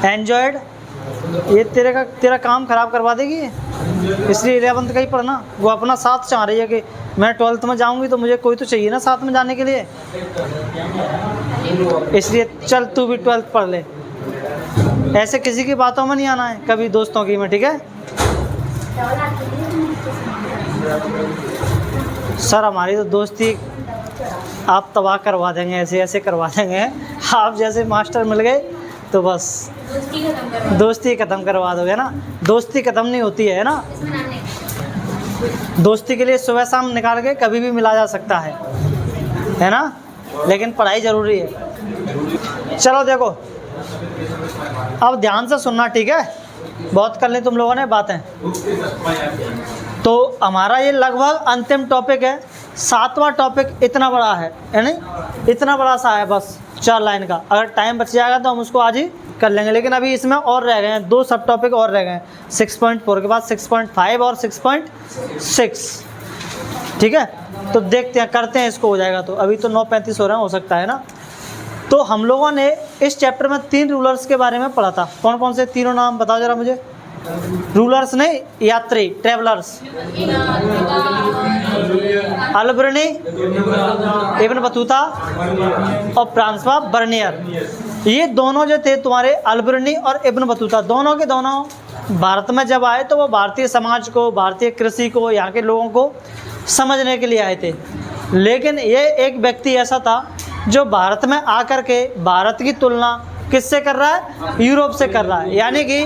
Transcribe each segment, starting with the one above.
Enjoyed, ये तेरा काम ख़राब करवा देगी ये, इसलिए 11th का ही पढ़ना। वो अपना साथ चाह रही है कि मैं 12th में जाऊंगी तो मुझे कोई तो चाहिए ना साथ में जाने के लिए, इसलिए चल तू भी 12th पढ़ ले। ऐसे किसी की बातों में नहीं आना है, कभी दोस्तों की में, ठीक है। सर हमारी तो दोस्ती आप तबाह करवा देंगे, ऐसे ऐसे करवा देंगे, आप जैसे मास्टर मिल गए तो बस दोस्ती ख़त्म करवा दोगे ना। दोस्ती ख़त्म नहीं होती है ना, दोस्ती के लिए सुबह शाम निकाल के कभी भी मिला जा सकता है ना, लेकिन पढ़ाई ज़रूरी है। चलो देखो अब ध्यान से सुनना, ठीक है। बहुत कर ली तुम लोगों ने बातें, तो हमारा ये लगभग अंतिम टॉपिक है। 7वां टॉपिक इतना बड़ा है नहीं, इतना बड़ा सा है, बस 4 लाइन का। अगर टाइम बच जाएगा तो हम उसको आज ही कर लेंगे, लेकिन अभी इसमें और रह गए हैं 2 सब टॉपिक और रह गए हैं। 6.4 के बाद 6.5 और 6.6, ठीक है। तो देखते हैं, करते हैं, इसको हो जाएगा तो। अभी तो 9:35 हो रहे हैं, हो सकता है ना। तो हम लोगों ने इस चैप्टर में 3 रूलर्स के बारे में पढ़ा था। कौन कौन से तीनों नाम बताओ जरा मुझे। रूलर्स नहीं, यात्री, ट्रेवलर्स। अल-बर्नी, इब्न बतूता और फ्रांसवा बर्नियर। ये दोनों जो थे तुम्हारे, अल-बर्नी और इब्न बतूता, दोनों के दोनों भारत में जब आए तो वो भारतीय समाज को, भारतीय कृषि को, यहाँ के लोगों को समझने के लिए आए थे। लेकिन ये एक व्यक्ति ऐसा था जो भारत में आकर के भारत की तुलना किससे कर रहा है, यूरोप से कर रहा है, यानी कि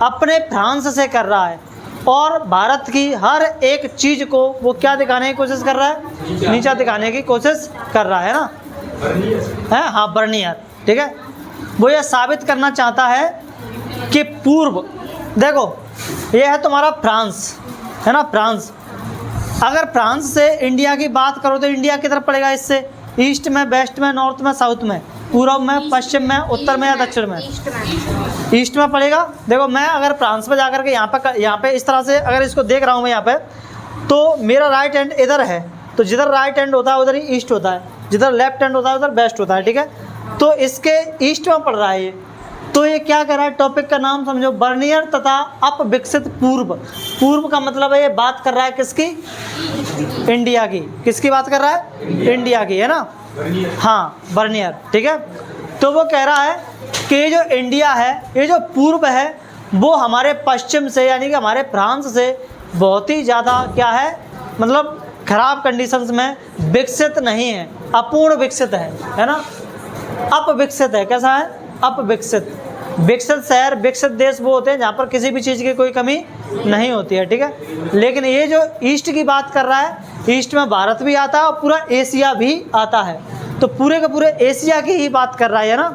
अपने फ्रांस से कर रहा है। और भारत की हर एक चीज़ को वो क्या दिखाने की कोशिश कर रहा है, नीचा दिखाने की कोशिश कर रहा है ना, है हाँ, बर्नियर, ठीक है। वो ये साबित करना चाहता है कि पूर्व, देखो ये है तुम्हारा फ्रांस, है ना, फ्रांस। अगर फ्रांस से इंडिया की बात करो तो इंडिया किधर पड़ेगा इससे, ईस्ट में, वेस्ट में, नॉर्थ में, साउथ में, पूर्व में, पश्चिम में, उत्तर में या दक्षिण में, ईस्ट में पड़ेगा। देखो मैं अगर फ्रांस में जाकर के यहाँ पे इस तरह से अगर इसको देख रहा हूँ मैं यहाँ पे, तो मेरा राइट हैंड इधर है, तो जिधर राइट हैंड होता है उधर ही ईस्ट होता है, जिधर लेफ्ट हैंड होता है उधर वेस्ट होता है, ठीक है। तो इसके ईस्ट में पड़ रहा है ये। तो ये क्या कर रहा है, टॉपिक का नाम समझो, बर्नियर तथा अपविकसित पूर्व। पूर्व का मतलब है ये बात कर रहा है किसकी, इंडिया की। किसकी बात कर रहा है, इंडिया की, है ना, हाँ, बर्नियर, ठीक है। तो वो कह रहा है कि ये जो इंडिया है, ये जो पूर्व है, वो हमारे पश्चिम से यानी कि हमारे फ्रांस से बहुत ही ज़्यादा क्या है, मतलब खराब कंडीशंस में विकसित नहीं है, अपूर्ण विकसित है ना, अपविकसित है। कैसा है, अपविकसित। विकसित शहर, विकसित देश वो होते हैं जहाँ पर किसी भी चीज़ की कोई कमी नहीं होती है, ठीक है। लेकिन ये जो ईस्ट की बात कर रहा है, ईस्ट में भारत भी आता है और पूरा एशिया भी आता है, तो पूरे के पूरे एशिया की ही बात कर रहा है ना,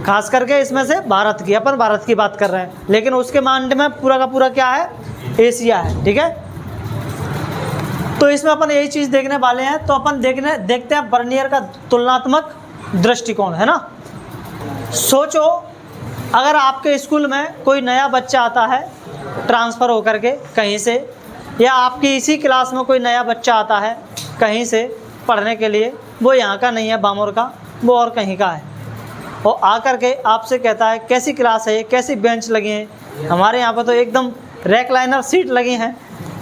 खास करके इसमें से भारत की, अपन भारत की बात कर रहे हैं, लेकिन उसके मांड में पूरा का पूरा क्या है, एशिया है, ठीक है। तो इसमें अपन यही चीज़ देखने वाले हैं। तो अपन देखते हैं बर्नियर का तुलनात्मक दृष्टिकोण, है ना। सोचो अगर आपके स्कूल में कोई नया बच्चा आता है ट्रांसफ़र होकर के कहीं से, या आपकी इसी क्लास में कोई नया बच्चा आता है कहीं से पढ़ने के लिए, वो यहाँ का नहीं है बामोर का, वो और कहीं का है, और आकर के आपसे कहता है कैसी क्लास है, कैसी बेंच लगी हैं। हमारे यहाँ पर तो एकदम रेक्लाइनर सीट लगी हैं,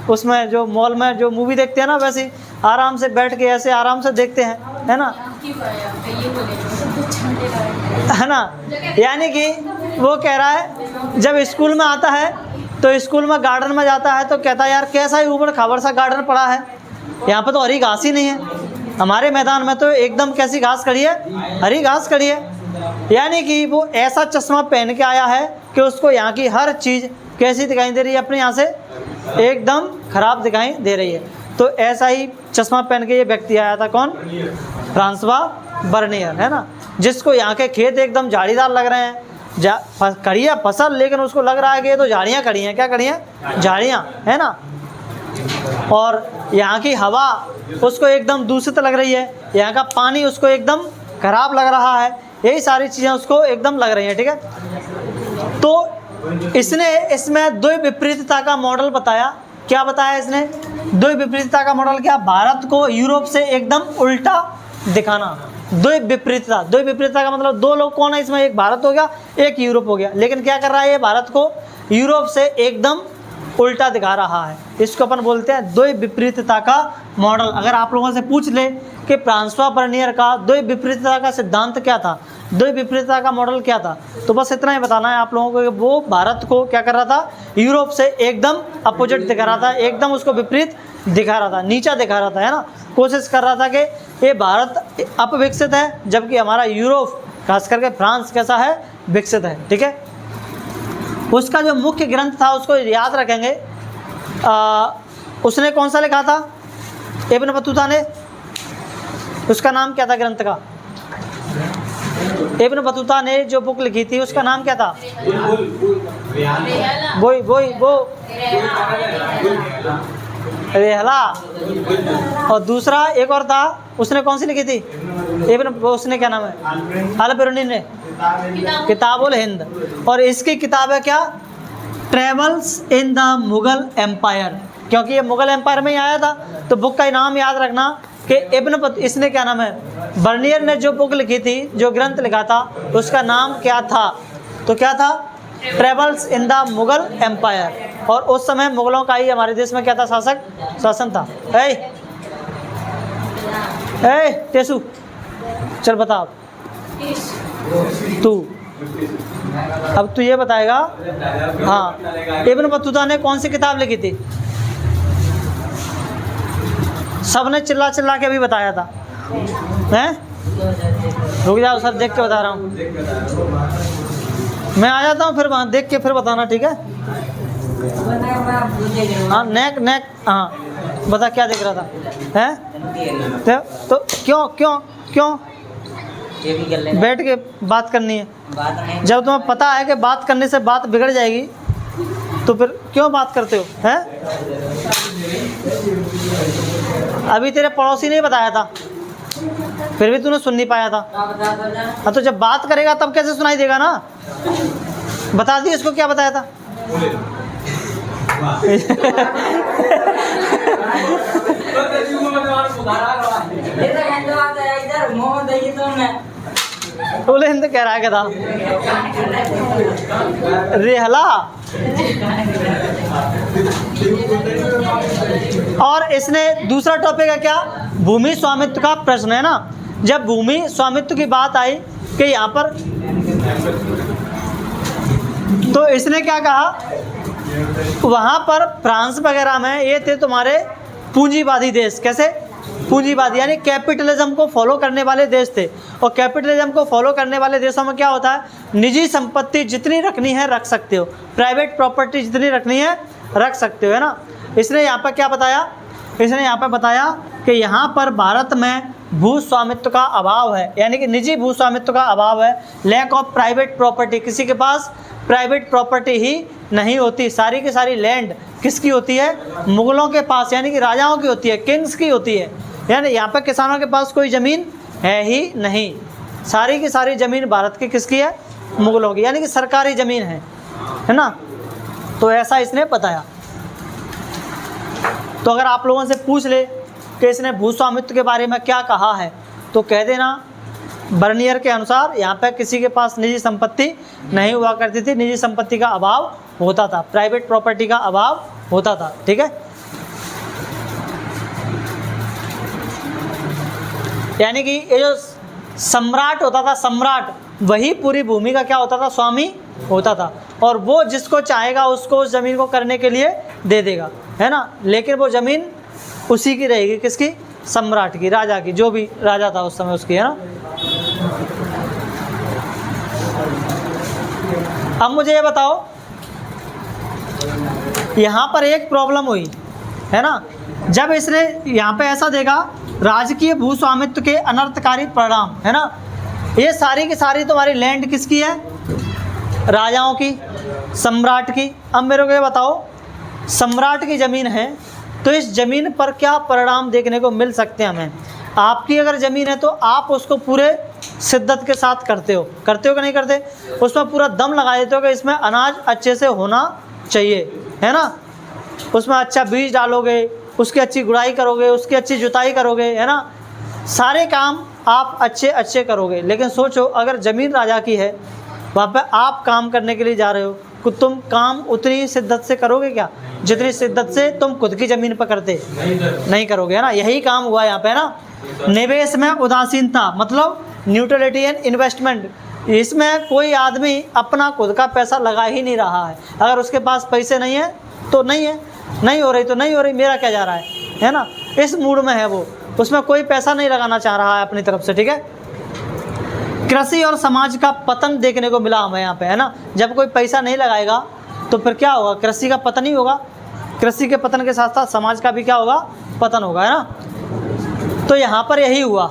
उसमें जो मॉल में जो मूवी देखते हैं ना, वैसे आराम से बैठ के ऐसे आराम से देखते हैं, है ना, है ना। यानी कि वो कह रहा है जब स्कूल में आता है तो स्कूल में गार्डन में जाता है तो कहता है यार कैसा ही ऊबड़ खाबड़ सा गार्डन पड़ा है, यहाँ पर तो हरी घास ही नहीं है, हमारे मैदान में तो एकदम कैसी घास खड़ी है, हरी घास खड़ी है। यानी कि वो ऐसा चश्मा पहन के आया है कि उसको यहाँ की हर चीज़ कैसी दिखाई दे रही है, अपने यहाँ से एकदम खराब दिखाई दे रही है। तो ऐसा ही चश्मा पहन के ये व्यक्ति आया था, कौन, फ्रांसवा बर्नियर, है ना, जिसको यहाँ के खेत एकदम झाड़ीदार लग रहे हैं, खड़ी है फसल, लेकिन उसको लग रहा है कि ये तो झाड़ियाँ खड़ी हैं, क्या खड़ी हैं, झाड़ियाँ, है ना। और यहाँ की हवा उसको एकदम दूषित लग रही है, यहाँ का पानी उसको एकदम खराब लग रहा है, यही सारी चीज़ें उसको एकदम लग रही हैं, ठीक है। तो इसने इसमें द्वि विपरीतता का मॉडल बताया। क्या बताया इसने, द्वि विपरीतता का मॉडल क्या, भारत को यूरोप से एकदम उल्टा दिखाना, द्वैविपरीतता का मतलब दो लोग कौन है इसमें, एक भारत हो गया एक यूरोप हो गया, लेकिन क्या कर रहा है ये भारत को यूरोप से एकदम उल्टा दिखा रहा है। इसको अपन बोलते हैं द्वैविपरीतता का मॉडल। अगर आप लोगों से पूछ ले कि फ्रांसवा बर्नियर का द्वैविपरीतता का सिद्धांत क्या था, द्वैविपरीतता का मॉडल क्या था, तो बस इतना ही बताना है आप लोगों को कि वो भारत को क्या कर रहा था, यूरोप से एकदम अपोजिट दिखा रहा था, एकदम उसको विपरीत दिखा रहा था, नीचा दिखा रहा था, है ना। कोशिश कर रहा था कि ये भारत अपविकसित है, जबकि हमारा यूरोप खास करके फ्रांस कैसा है, विकसित है। ठीक है, उसका जो मुख्य ग्रंथ था उसको याद रखेंगे। उसने कौन सा लिखा था, इब्न बतूता ने, उसका नाम क्या था ग्रंथ का, इब्न बतूता ने जो बुक लिखी थी उसका नाम क्या था, वो रेहला। और दूसरा एक और था, उसने कौन सी लिखी थी, उसने क्या नाम है, अल बिरूनी ने किताबुल हिंद। और इसकी किताब है क्या, travels in the Mughal empire, क्योंकि ये मुगल एम्पायर में ही आया था। तो बुक का नाम याद रखना कि इसने क्या नाम है, बर्नियर ने जो बुक लिखी थी, जो ग्रंथ लिखा था, उसका नाम क्या था, तो क्या था, travels in the Mughal empire. और उस समय मुगलों का ही हमारे देश में क्या था, शासन था। टेसू चल बता तू, अब तू ये बताएगा। हाँ, इब्न बतूता ने कौन सी किताब लिखी थी, सबने चिल्ला चिल्ला के भी बताया था, हैं? रुक जाओ सर, देख के बता रहा हूँ, मैं आ जाता हूँ, फिर वहाँ देख के फिर बताना, ठीक है। हाँ नेक हाँ बता क्या देख रहा था, हैं? तो क्यों बैठ के बात करनी है, जब तुम्हें पता है कि बात करने से बात बिगड़ जाएगी तो फिर क्यों बात करते हो, हैं? अभी तेरे पड़ोसी ने बताया था, फिर भी तूने सुन नहीं पाया था। हाँ, तो जब बात करेगा तब कैसे सुनाई देगा ना, बता दी इसको क्या बताया था। बोले हिंद कह रहा है क्या था, रेहला। और इसने दूसरा टॉपिक है क्या, भूमि स्वामित्व का प्रश्न, है ना। जब भूमि स्वामित्व की बात आई कि यहाँ पर, तो इसने क्या कहा, वहाँ पर फ्रांस वगैरह में ये थे तुम्हारे पूंजीवादी देश। कैसे पूंजीवादी, यानी कैपिटलिज्म को फॉलो करने वाले देश थे। और कैपिटलिज्म को फॉलो करने वाले देशों में क्या होता है, निजी संपत्ति जितनी रखनी है रख सकते हो, प्राइवेट प्रॉपर्टी जितनी रखनी है रख सकते हो, है ना। इसने यहाँ पर क्या बताया, इसने यहाँ पर बताया कि यहाँ पर भारत में भू स्वामित्व का अभाव है, यानी कि निजी भू स्वामित्व का अभाव है, लैक ऑफ प्राइवेट प्रॉपर्टी, किसी के पास प्राइवेट प्रॉपर्टी ही नहीं होती, सारी की सारी लैंड किसकी होती है, मुगलों के पास, यानी कि राजाओं की होती है, किंग्स की होती है। यानी यहाँ पर किसानों के पास कोई ज़मीन है ही नहीं, सारी की सारी ज़मीन भारत की किसकी है, मुगलों की, यानी कि सरकारी ज़मीन है ना। तो ऐसा इसने बताया। तो अगर आप लोगों से पूछ ले कि इसने भू स्वामित्व के बारे में क्या कहा है, तो कह देना बर्नियर के अनुसार यहाँ पे किसी के पास निजी संपत्ति नहीं हुआ करती थी, निजी संपत्ति का अभाव होता था, प्राइवेट प्रॉपर्टी का अभाव होता था। ठीक है, यानी कि ये जो सम्राट होता था, सम्राट वही पूरी भूमि का क्या होता था, स्वामी होता था, और वो जिसको चाहेगा उसको उस ज़मीन को करने के लिए दे देगा, है ना। लेकिन वो ज़मीन उसी की रहेगी, किसकी, सम्राट की, राजा की, जो भी राजा था उस समय उसकी, है ना। अब मुझे ये बताओ, यहाँ पर एक प्रॉब्लम हुई है ना, जब इसने यहाँ पे ऐसा देखा राजकीय भू स्वामित्व के अनर्थकारी परिणाम, है ना। ये सारी की सारी तुम्हारी लैंड किसकी है, राजाओं की, सम्राट की। अब मेरे को ये बताओ, सम्राट की ज़मीन है तो इस ज़मीन पर क्या परिणाम देखने को मिल सकते हैं हमें। आपकी अगर ज़मीन है तो आप उसको पूरे शिद्दत के साथ करते हो कि नहीं करते, उसमें पूरा दम लगा देते हो कि इसमें अनाज अच्छे से होना चाहिए, है ना। उसमें अच्छा बीज डालोगे, उसकी अच्छी गुड़ाई करोगे, उसकी अच्छी जुताई करोगे, है ना। सारे काम आप अच्छे अच्छे करोगे। लेकिन सोचो अगर ज़मीन राजा की है, वहाँ पे आप काम करने के लिए जा रहे हो, कि तुम काम उतनी शिद्दत से करोगे क्या जितनी शिद्दत से तुम खुद की ज़मीन पर करते? नहीं करोगे, है ना। यही काम हुआ यहाँ पे, है ना। निवेश में उदासीनता मतलब न्यूट्रलिटी एंड इन्वेस्टमेंट, इसमें कोई आदमी अपना खुद का पैसा लगा ही नहीं रहा है। अगर उसके पास पैसे नहीं है तो नहीं है, नहीं हो रही तो नहीं हो रही, मेरा क्या जा रहा है ना। इस मूड में है वो, उसमें कोई पैसा नहीं लगाना चाह रहा है अपनी तरफ से, ठीक है। कृषि और समाज का पतन देखने को मिला हमें यहाँ पे, है ना। जब कोई पैसा नहीं लगाएगा तो फिर क्या होगा? कृषि का पतन ही होगा। कृषि के पतन के साथ साथ समाज का भी क्या होगा? पतन होगा, है ना। तो यहाँ पर यही हुआ।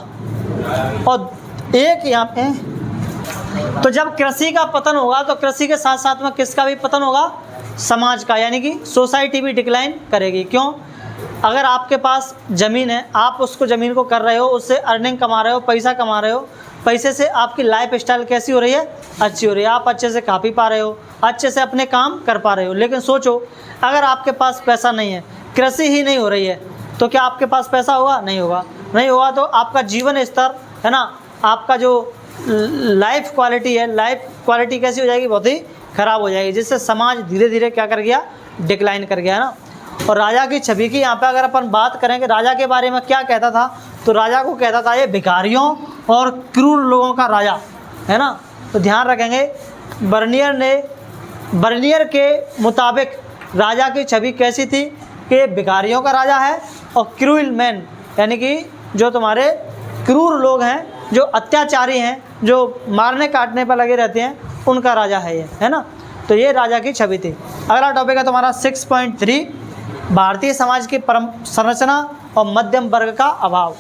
और एक यहाँ पे, तो जब कृषि का पतन होगा तो कृषि के साथ साथ में किसका भी पतन होगा? समाज का, यानी कि सोसाइटी भी डिक्लाइन करेगी। क्यों? अगर आपके पास ज़मीन है, आप उसको ज़मीन को कर रहे हो, उससे अर्निंग कमा रहे हो, पैसा कमा रहे हो, पैसे से आपकी लाइफ स्टाइल कैसी हो रही है? अच्छी हो रही है। आप अच्छे से खा पी पा रहे हो, अच्छे से अपने काम कर पा रहे हो। लेकिन सोचो अगर आपके पास पैसा नहीं है, कृषि ही नहीं हो रही है, तो क्या आपके पास पैसा होगा? नहीं होगा। नहीं होगा तो आपका जीवन स्तर, है ना, आपका जो लाइफ क्वालिटी है, लाइफ क्वालिटी कैसी हो जाएगी? बहुत ही ख़राब हो जाएगी, जिससे समाज धीरे धीरे क्या कर गया? डिक्लाइन कर गया, है ना। और राजा की छवि की यहाँ पे अगर अपन बात करें कि राजा के बारे में क्या कहता था, तो राजा को कहता था ये भिखारियों और क्रूर लोगों का राजा, है ना। तो ध्यान रखेंगे, बर्नियर के मुताबिक राजा की छवि कैसी थी कि भिखारियों का राजा है और क्रूर मैन, यानी कि जो तुम्हारे क्रूर लोग हैं, जो अत्याचारी हैं, जो मारने काटने पर लगे रहते हैं, उनका राजा है ये, है ना। तो ये राजा की छवि थी। अगला टॉपिक है तुम्हारा 6.3, भारतीय समाज की परम संरचना और मध्यम वर्ग का अभाव।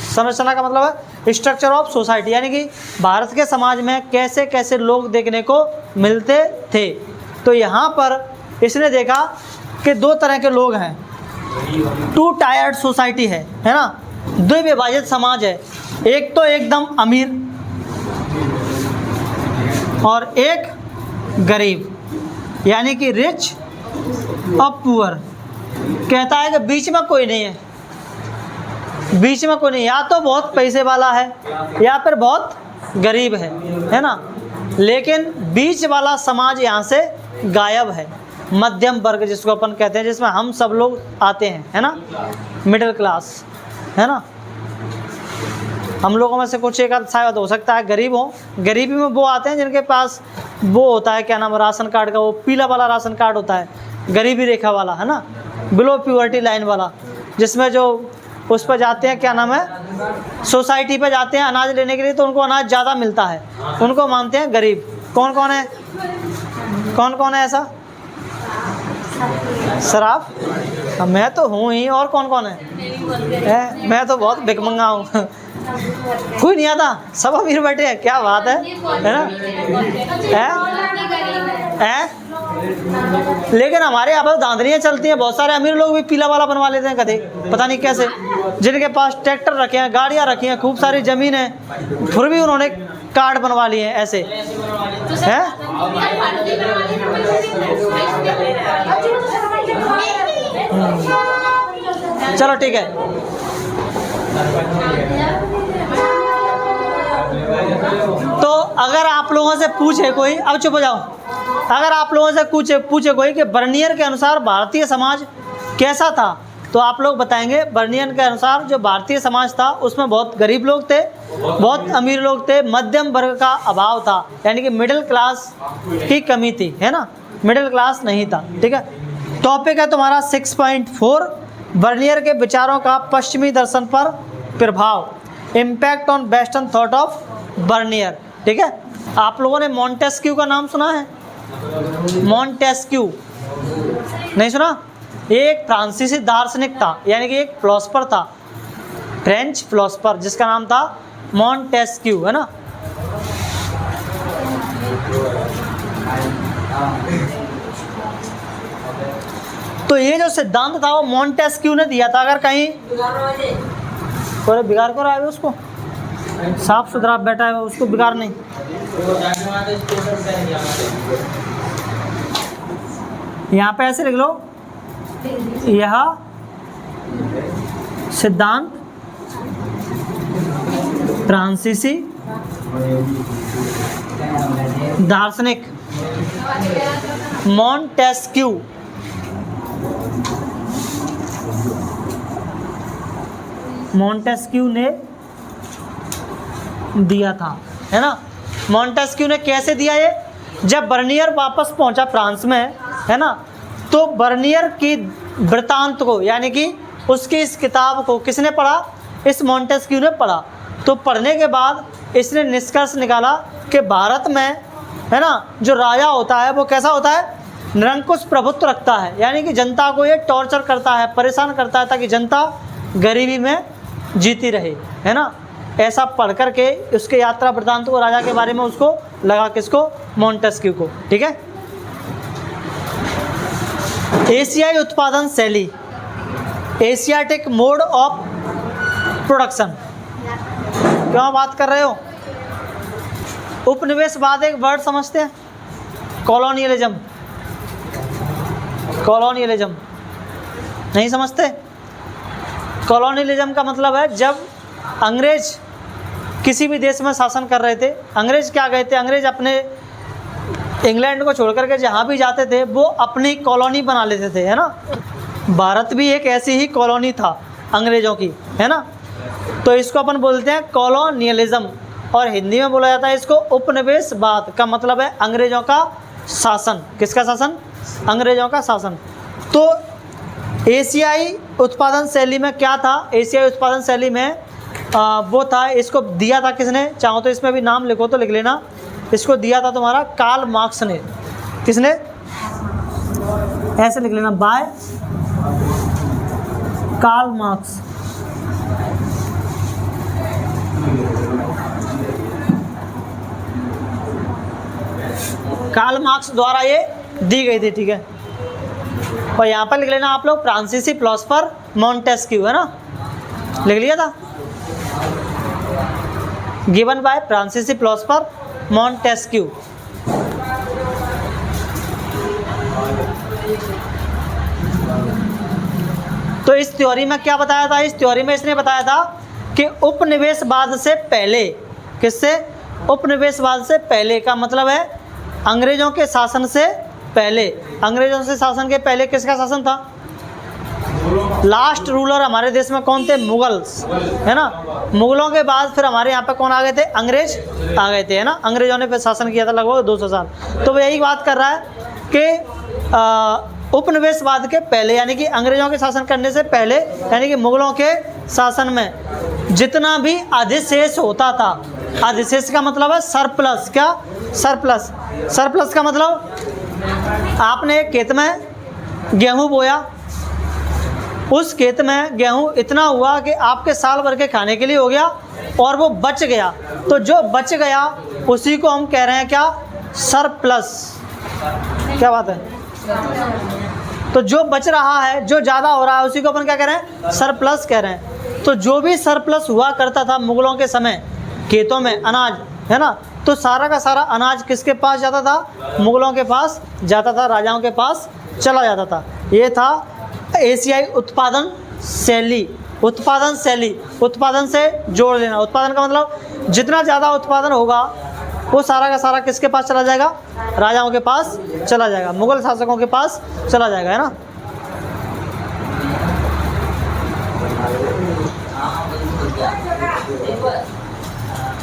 संरचना का मतलब है स्ट्रक्चर ऑफ सोसाइटी, यानी कि भारत के समाज में कैसे कैसे लोग देखने को मिलते थे। तो यहाँ पर इसने देखा कि दो तरह के लोग हैं, 2 टायर्ड सोसाइटी है ना, द्विविभाजित समाज है। एक तो एकदम अमीर और एक गरीब, यानी कि रिच और पुअर। कहता है कि बीच में कोई नहीं है, बीच में कोई नहीं, या तो बहुत पैसे वाला है या फिर बहुत गरीब है ना। लेकिन बीच वाला समाज यहाँ से गायब है। मध्यम वर्ग जिसको अपन कहते हैं, जिसमें हम सब लोग आते हैं, है ना, मिडिल क्लास, है ना। हम लोगों में से कुछ एक आध शायद हो सकता है गरीब हो। गरीबी में वो आते हैं जिनके पास वो होता है, क्या नाम, राशन कार्ड का, वो पीला वाला राशन कार्ड होता है, गरीबी रेखा वाला, है ना, बिलो प्योरिटी लाइन वाला, जिसमें जो उस पर जाते हैं, क्या नाम है, सोसाइटी पे जाते हैं अनाज लेने के लिए, तो उनको अनाज ज़्यादा मिलता है, उनको मानते हैं गरीब। कौन कौन है, कौन कौन है ऐसा? शराब, मैं तो हूँ ही, और कौन कौन है? मैं तो बहुत भिखमंगा हूँ। कोई नहीं आता, सब अमीर बैठे हैं, क्या बात है ना। है लेकिन हमारे यहाँ पर धांधलियाँ चलती हैं, बहुत सारे अमीर लोग भी पीला वाला बनवा लेते हैं कदे, पता नहीं कैसे, जिनके पास ट्रैक्टर रखे हैं, गाड़ियाँ रखी हैं, खूब सारी ज़मीन है, फिर भी उन्होंने कार्ड बनवा लिए हैं ऐसे, हैं। चलो ठीक है। तो अगर आप लोगों से पूछे कोई, अब चुप हो जाओ, अगर आप लोगों से पूछे कोई कि बर्नियर के अनुसार भारतीय समाज कैसा था, तो आप लोग बताएंगे बर्नियर के अनुसार जो भारतीय समाज था उसमें बहुत गरीब लोग थे, बहुत अमीर लोग थे, मध्यम वर्ग का अभाव था, यानी कि मिडिल क्लास की कमी थी, है ना, मिडिल क्लास नहीं था। ठीक है। टॉपिक है तुम्हारा 6.4, बर्नियर के विचारों का पश्चिमी दर्शन पर प्रभाव, impact on western thought of Bernier. ठीक है। आप लोगों ने मॉन्टेस्क्यू का नाम सुना है? मॉन्टेस्क्यू नहीं सुना? एक फ्रांसीसी दार्शनिक था, यानी कि एक फिलोसफर था, फ्रेंच फिलोसफर, जिसका नाम था मॉन्टेस्क्यू, है ना। तो ये जो सिद्धांत था वो मॉन्टेस्क्यू ने दिया था। अगर कहीं बिगाड़ कर आए उसको, साफ सुथरा बैठा है उसको बिगाड़ नहीं। यहाँ पे ऐसे लिख लो, यह सिद्धांत फ्रांसीसी दार्शनिक मॉन्टेस्क्यू। मॉन्टेस्क्यू ने दिया था, है ना। मॉन्टेस्क्यू ने कैसे दिया ये? जब बर्नियर वापस पहुंचा फ्रांस में, है ना, तो बर्नियर की वृत्तांत को, यानी कि उसकी इस किताब को किसने पढ़ा? इस मॉन्टेस्क्यू ने पढ़ा। तो पढ़ने के बाद इसने निष्कर्ष निकाला कि भारत में, है ना, जो राजा होता है वो कैसा होता है? निरंकुश प्रभुत्व रखता है, यानी कि जनता को ये टॉर्चर करता है, परेशान करता है, ताकि जनता गरीबी में जीती रहे, है ना। ऐसा पढ़ कर के उसके यात्रा वृत्तांत को, राजा के बारे में उसको लगा, किसको? मॉन्टेस्क्यू को, ठीक है। एशियाई उत्पादन शैली, एशियाटिक मोड ऑफ प्रोडक्शन, क्यों बात कर रहे हो? उपनिवेशवाद एक वर्ड समझते हैं? कॉलोनियलिज्म, कॉलोनियलिज्म नहीं समझते? कॉलोनियलिज्म का मतलब है जब अंग्रेज किसी भी देश में शासन कर रहे थे। अंग्रेज क्या गए थे? अंग्रेज अपने इंग्लैंड को छोड़ करके जहाँ भी जाते थे वो अपनी कॉलोनी बना लेते थे, है ना। भारत भी एक ऐसी ही कॉलोनी था अंग्रेज़ों की, है ना। तो इसको अपन बोलते हैं कॉलोनियलिज्म, और हिंदी में बोला जाता है इसको उपनिवेशवाद। का मतलब है अंग्रेज़ों का शासन। किसका शासन? अंग्रेज़ों का शासन। तो एशियाई उत्पादन शैली में क्या था? एशियाई उत्पादन शैली में वो था, इसको दिया था किसने? चाहो तो इसमें भी नाम लिखो तो लिख लेना। इसको दिया था तुम्हारा कार्ल मार्क्स ने। किसने? ऐसे लिख लेना, by Karl Marx. Karl Marx द्वारा ये दी गई थी, ठीक है। और यहाँ पर लिख लेना आप लोग फ्रांसीसी फिलोसोफर मॉन्टेस्क्यू, है ना, लिख लिया था। गिवन बाय फ्रांसीसी फिलोसोफर मॉन्टेस्क्यू। तो इस थ्योरी में क्या बताया था? इस थ्योरी में इसने बताया था कि उपनिवेशवाद से पहले, किससे? उपनिवेशवाद से पहले का मतलब है अंग्रेजों के शासन से पहले। अंग्रेजों से शासन के पहले किसका शासन था? लास्ट रूलर हमारे देश में कौन थे? मुगल्स, है ना। मुगलों के बाद फिर हमारे यहाँ पे कौन आ गए थे? अंग्रेज आ गए थे, है ना। अंग्रेजों ने फिर शासन किया था लगभग 200 साल। तो वो यही बात कर रहा है कि उपनिवेशवाद के पहले, यानी कि अंग्रेजों के शासन करने से पहले, यानी कि मुगलों के शासन में जितना भी अधिशेष होता था, अधिशेष का मतलब है सरप्लस। क्या? सरप्लस। सरप्लस का मतलब आपने एक खेत में गेहूँ बोया, उस खेत में गेहूँ इतना हुआ कि आपके साल भर के खाने के लिए हो गया और वो बच गया, तो जो बच गया उसी को हम कह रहे हैं क्या? सरप्लस। क्या बात है? तो जो बच रहा है, जो ज़्यादा हो रहा है, उसी को अपन क्या कह रहे हैं? सरप्लस कह रहे हैं। तो जो भी सरप्लस हुआ करता था मुगलों के समय खेतों में अनाज, है ना, तो सारा का सारा अनाज किसके पास जाता था? मुगलों के पास जाता था, राजाओं के पास चला जाता था। ये था एशियाई उत्पादन शैली। उत्पादन शैली, उत्पादन से जोड़ लेना। उत्पादन का मतलब जितना ज़्यादा उत्पादन होगा वो सारा का सारा किसके पास चला जाएगा? राजाओं के पास चला जाएगा, मुगल शासकों के पास चला जाएगा, है ना।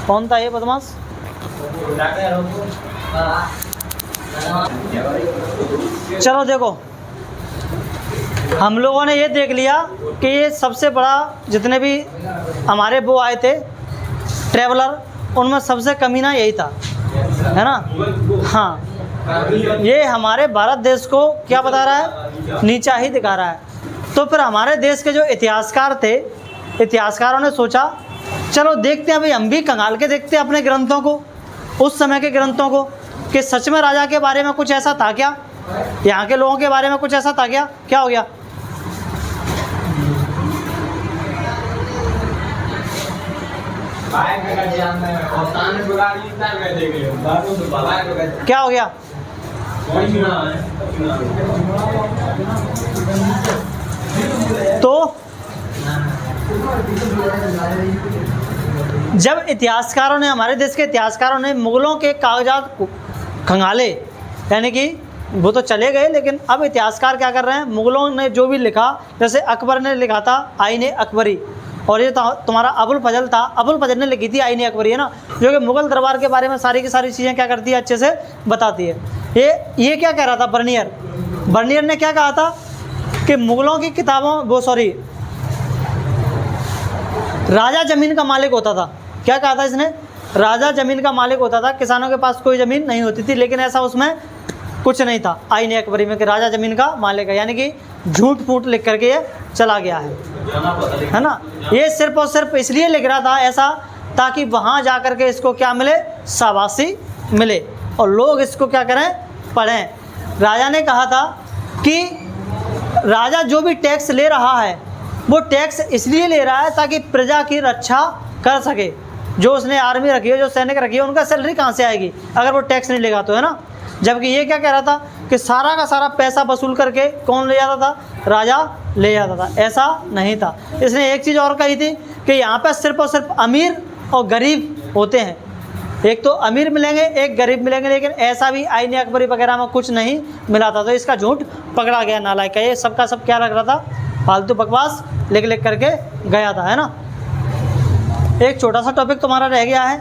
कौन था ये बदमाश? चलो देखो, हम लोगों ने ये देख लिया कि ये सबसे बड़ा, जितने भी हमारे वो आए थे ट्रैवलर, उनमें सबसे कमीना यही था, है ना। हाँ, ये हमारे भारत देश को क्या बता रहा है? नीचा ही दिखा रहा है। तो फिर हमारे देश के जो इतिहासकार थे, इतिहासकारों ने सोचा चलो देखते हैं भाई, हम भी कंगाल के देखते हैं अपने ग्रंथों को, उस समय के ग्रंथों को, कि सच में राजा के बारे में कुछ ऐसा था क्या? यहाँ के लोगों के बारे में कुछ ऐसा था क्या? क्या हो गया? क्या हो गया? तो जब इतिहासकारों ने, हमारे देश के इतिहासकारों ने मुग़लों के कागजात को खंगाले, यानी कि वो तो चले गए, लेकिन अब इतिहासकार क्या कर रहे हैं, मुग़लों ने जो भी लिखा, जैसे अकबर ने लिखा था आईने अकबरी, और ये तुम्हारा अबुल फजल था, अबुल फजल ने लिखी थी आईने अकबरी, है ना, जो कि मुग़ल दरबार के बारे में सारी की सारी चीज़ें क्या करती है, अच्छे से बताती है। ये क्या कह रहा था बर्नियर ने क्या कहा था कि मुग़लों की किताबों, राजा ज़मीन का मालिक होता था। क्या कहा था इसने, राजा ज़मीन का मालिक होता था, किसानों के पास कोई ज़मीन नहीं होती थी, लेकिन ऐसा उसमें कुछ नहीं था आईने अकबरी में कि राजा ज़मीन का मालिक है, यानी कि झूठ फूट लिख करके ये चला गया है ना। ये सिर्फ और सिर्फ इसलिए लिख रहा था ऐसा, ताकि वहाँ जा कर के इसको क्या मिले, शाबाशी मिले, और लोग इसको क्या करें, पढ़ें। राजा ने कहा था कि राजा जो भी टैक्स ले रहा है वो टैक्स इसलिए ले रहा है ताकि प्रजा की रक्षा कर सके। जो उसने आर्मी रखी है, जो सैनिक रखी है, उनका सैलरी कहाँ से आएगी अगर वो टैक्स नहीं लेगा तो, है ना। जबकि ये क्या कह रहा था कि सारा का सारा पैसा वसूल करके कौन ले जाता था, राजा ले जाता था। ऐसा नहीं था। इसने एक चीज़ और कही थी कि यहाँ पर सिर्फ और सिर्फ अमीर और गरीब होते हैं, एक तो अमीर मिलेंगे एक गरीब मिलेंगे, लेकिन ऐसा भी आईने अकबरी वगैरह में कुछ नहीं मिला था। तो इसका झूठ पकड़ा गया, नालायक का। ये सबका सब क्या लग रहा था, फालतू बकवास लिख लिख करके गया था, है ना। एक छोटा सा टॉपिक तुम्हारा रह गया है,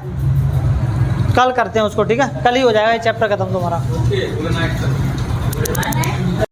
कल करते हैं उसको, ठीक है, कल ही हो जाएगा ये चैप्टर खत्म तुम्हारा।